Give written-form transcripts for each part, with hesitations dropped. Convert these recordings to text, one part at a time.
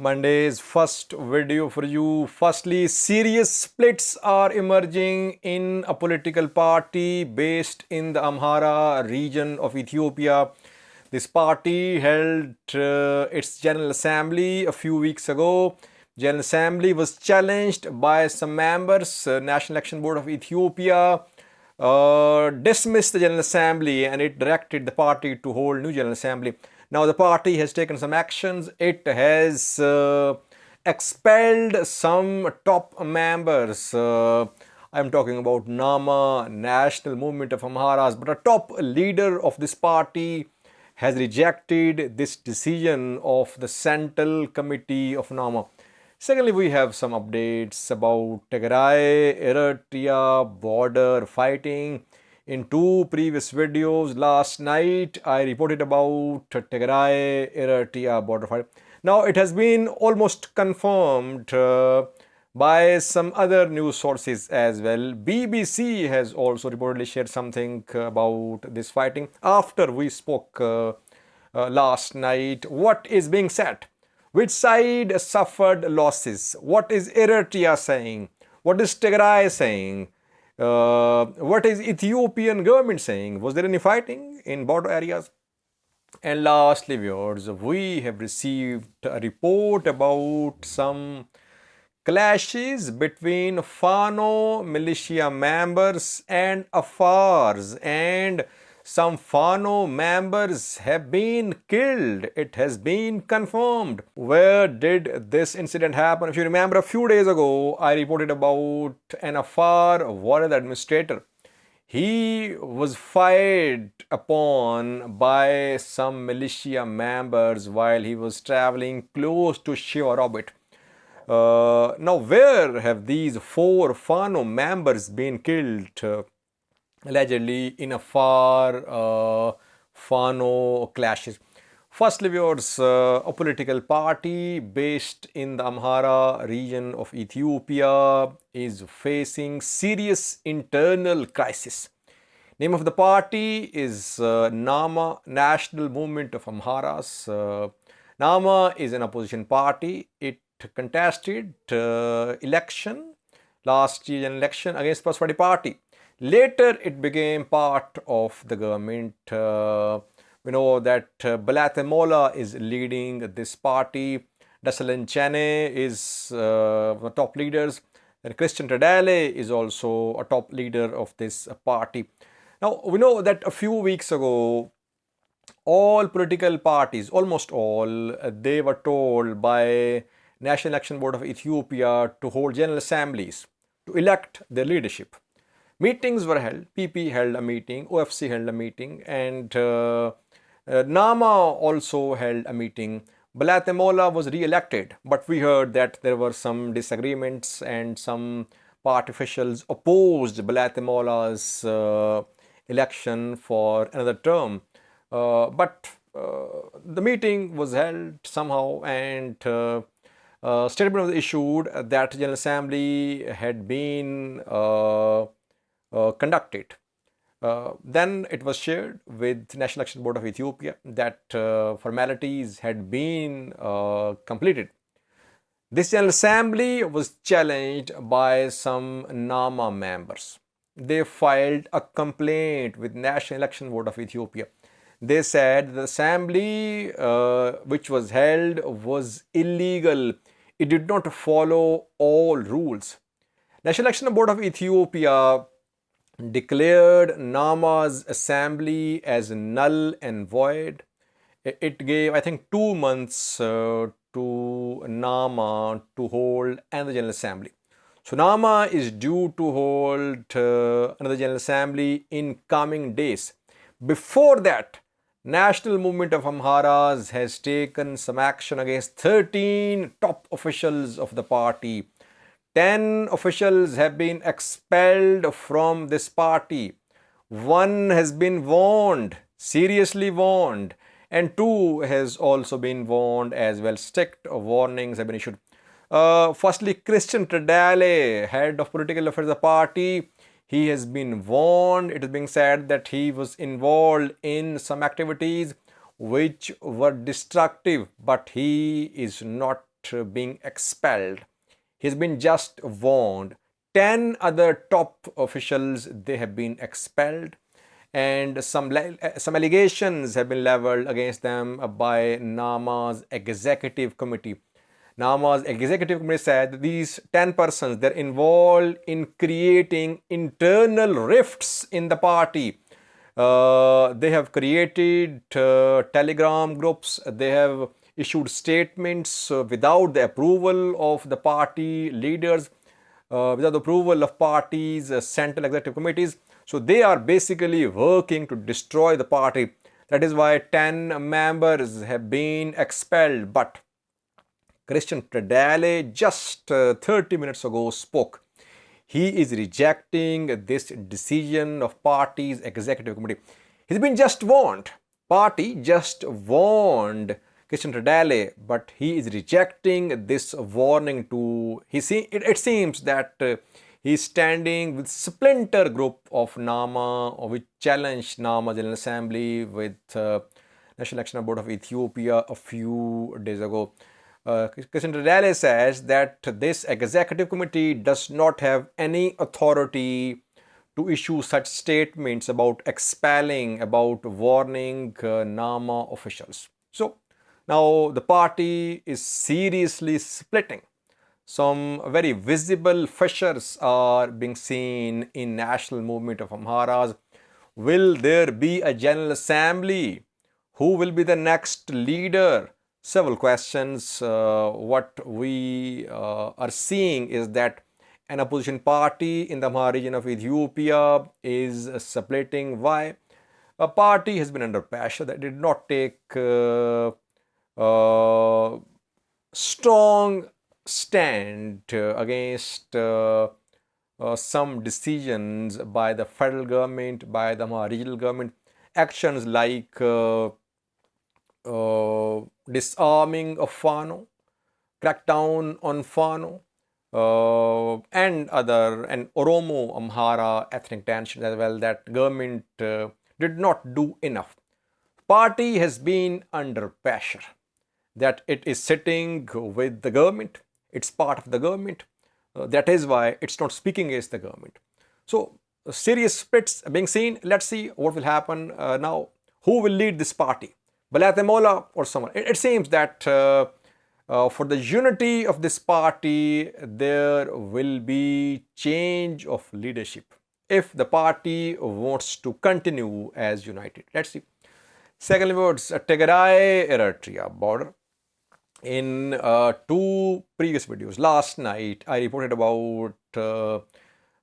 Monday's first video for you. Firstly, serious splits are emerging in a political party based in the Amhara region of Ethiopia. This party held its General Assembly a few weeks ago. General Assembly was challenged by some members. National Election Board of Ethiopia dismissed the General Assembly and it directed the party to hold new General Assembly. Now the party has taken some actions. It has expelled some top members. I'm talking about Nama, National Movement of Amharas, but a top leader of this party has rejected this decision of the Central Committee of Nama. Secondly, we have some updates about Tigray-Eritrea border fighting. In two previous videos last night, I reported about Tigray-Eritrea border fight. Now, it has been almost confirmed by some other news sources as well. BBC has also reportedly shared something about this fighting after we spoke last night. What is being said? Which side suffered losses? What is Eritrea saying? What is Tigray saying? What is Ethiopian government saying? Was there any fighting in border areas? And lastly, viewers, we have received a report about some clashes between Fano militia members and Afars, and some Fano members have been killed. It has been confirmed. Where did this incident happen? If you remember, a few days ago, I reported about an Afar warrior administrator. He was fired upon by some militia members while he was traveling close to Shiva orbit. Now, where have these 4 Fano members been killed? Allegedly in Afar Fano clashes. Firstly, viewers, a political party based in the Amhara region of Ethiopia is facing serious internal crisis. Name of the party is Nama, National Movement of Amharas. Nama is an opposition party. It contested election, last year's election against Prosperity Party. Later, it became part of the government. We know that Balatemola is leading this party. Dasalan Chane is the top leaders. And Christian Tadale is also a top leader of this party. Now, we know that a few weeks ago, all political parties, almost all, they were told by National Election Board of Ethiopia to hold general assemblies to elect their leadership. Meetings were held. PP held a meeting, OFC held a meeting, and Nama also held a meeting. Balatemola was re-elected, but we heard that there were some disagreements and some party officials opposed Balatemola's election for another term. But the meeting was held somehow, and statement was issued that General Assembly had been conducted. Then it was shared with National Election Board of Ethiopia that formalities had been completed. This General Assembly was challenged by some Nama members. They filed a complaint with National Election Board of Ethiopia. They said the assembly which was held was illegal. It did not follow all rules. National Election Board of Ethiopia declared Nama's assembly as null and void. It gave, I think, 2 months to Nama to hold another General Assembly. So Nama is due to hold another General Assembly in coming days. Before that, National Movement of Amharas has taken some action against 13 top officials of the party. 10 officials have been expelled from this party. 1 has been warned, seriously warned, and 2 has also been warned as well. Strict warnings have been issued. Firstly, Christian Tadale, head of political affairs of the party, he has been warned. It is being said that he was involved in some activities which were destructive, but he is not being expelled. He's been just warned. 10 other top officials, they have been expelled, and some allegations have been leveled against them by NAMA's executive committee. NAMA's executive committee said that these 10 persons, they're involved in creating internal rifts in the party. They have created telegram groups. They have issued statements without the approval of the party leaders, without the approval of parties, central executive committees. So they are basically working to destroy the party. That is why 10 members have been expelled. But Christian Tredale just 30 minutes ago spoke. He is rejecting this decision of party's executive committee. He's been just warned. Party just warned Christian Tredale, but he is rejecting this warning to. It seems that he is standing with splinter group of NAMA, which challenged NAMA General Assembly with National Election Board of Ethiopia a few days ago. Christian Tredale says that this executive committee does not have any authority to issue such statements about expelling, about warning NAMA officials. So now the party is seriously splitting. Some very visible fissures are being seen in national movement of Amharas. Will there be a General Assembly? Who will be the next leader? Several questions. What we are seeing is that an opposition party in the Amhara region of Ethiopia is splitting. Why? A party has been under pressure that did not take strong stand against some decisions by the federal government, by the Amhara regional government. Actions like disarming of Fano, crackdown on Fano, and Oromo Amhara ethnic tensions as well, that government did not do enough. Party has been under pressure, that it is sitting with the government, it's part of the government. That is why it's not speaking against the government. So serious splits being seen. Let's see what will happen now. Who will lead this party? Balatemola or someone? It seems that for the unity of this party, there will be change of leadership if the party wants to continue as united. Let's see. Secondly, towards Tigray-Eritrea border. In two previous videos, last night I reported about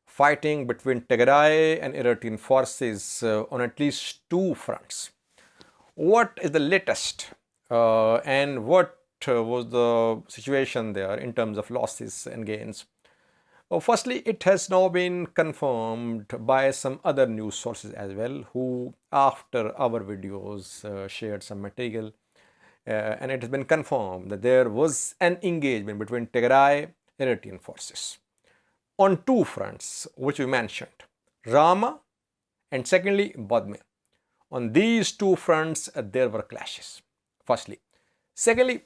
fighting between Tigray and Eritrean forces on at least two fronts. What is the latest and what was the situation there in terms of losses and gains? Firstly, it has now been confirmed by some other news sources as well, who after our videos shared some material, and it has been confirmed that there was an engagement between Tigray and Eritrean forces on two fronts, which we mentioned, Rama and secondly Badme. On these two fronts, there were clashes, firstly. Secondly,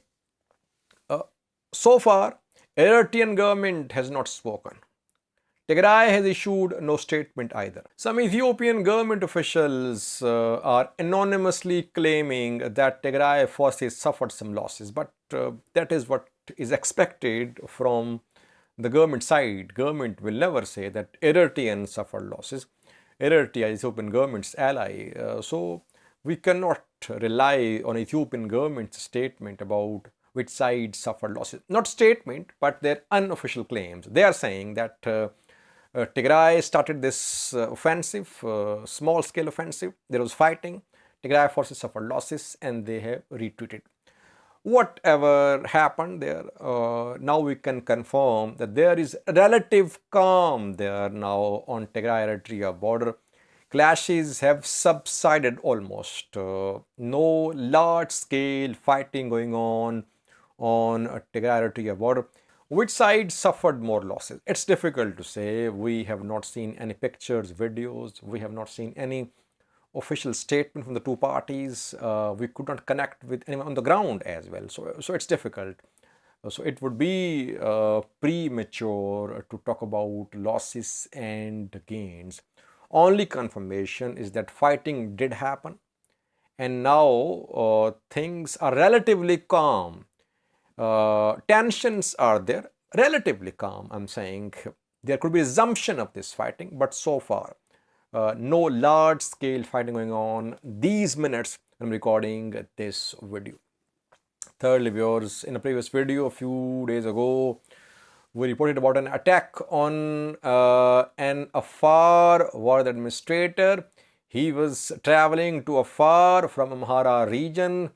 so far, Eritrean government has not spoken. Tigray has issued no statement either. Some Ethiopian government officials are anonymously claiming that Tigray forces suffered some losses, but that is what is expected from the government side. Government will never say that Eritreans suffered losses. Eritrea is Ethiopian government's ally, so we cannot rely on Ethiopian government's statement about which side suffered losses. Not statement, but their unofficial claims. They are saying that Tigray started this offensive, small-scale offensive. There was fighting. Tigray forces suffered losses and they have retreated. Whatever happened there, now we can confirm that there is relative calm there now on Tigray-Eritrea border. Clashes have subsided almost. No large-scale fighting going on Tigray-Eritrea border. Which side suffered more losses? It's difficult to say. We have not seen any pictures, videos. We have not seen any official statement from the two parties. We could not connect with anyone on the ground as well. So it's difficult. So it would be premature to talk about losses and gains. Only confirmation is that fighting did happen, and now things are relatively calm. Tensions are there, relatively calm. I'm saying there could be resumption of this fighting, but so far, no large scale fighting going on these minutes. I'm recording this video. Thirdly, viewers, in a previous video a few days ago, we reported about an attack on an Afar war administrator. He was traveling to Afar from Amhara region,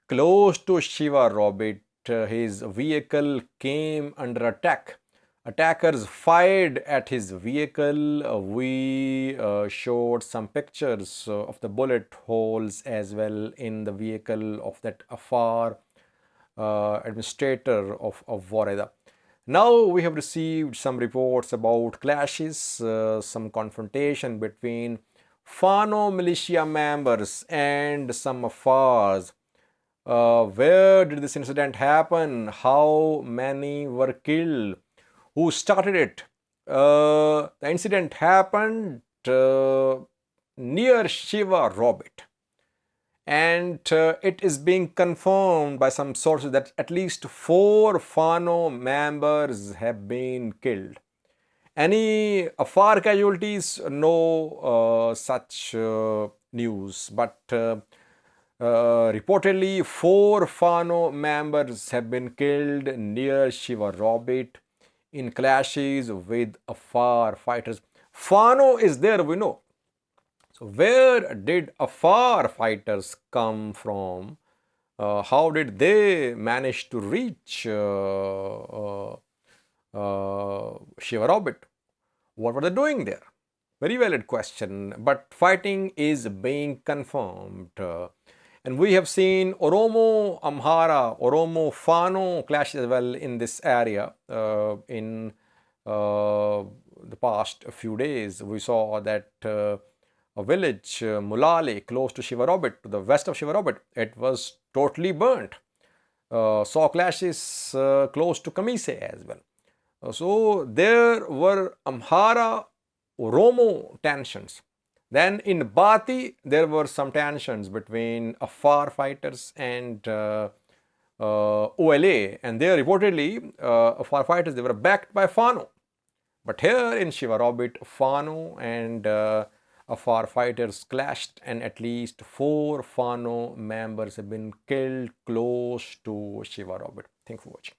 close to Shiva Robit. His vehicle came under attack. Attackers fired at his vehicle. We showed some pictures of the bullet holes as well in the vehicle of that Afar administrator of Wareda. Now we have received some reports about clashes, some confrontation between Fano militia members and some Afars. Where did this incident happen? How many were killed? Who started it? The incident happened near Shiva Robit, and it is being confirmed by some sources that at least 4 Fano members have been killed. Any Afar casualties? No such news, but reportedly 4 Fano members have been killed near Shiva Robit in clashes with Afar fighters. Fano is there, we know. So where did Afar fighters come from? How did they manage to reach Shiva Robit? What were they doing there? Very valid question, but fighting is being confirmed. And we have seen Oromo Amhara, Oromo Fano clashes as well in this area in the past few days. We saw that a village, Mulale, close to Shiva Robit, to the west of Shiva Robit, it was totally burnt. Saw clashes close to Kamise as well. So there were Amhara Oromo tensions. Then in Bati, there were some tensions between Afar fighters and OLA, and there reportedly Afar fighters, they were backed by Fano. But here in Shiva Robit, Fano and Afar fighters clashed, and at least 4 Fano members have been killed close to Shiva Robit. Thank you for watching.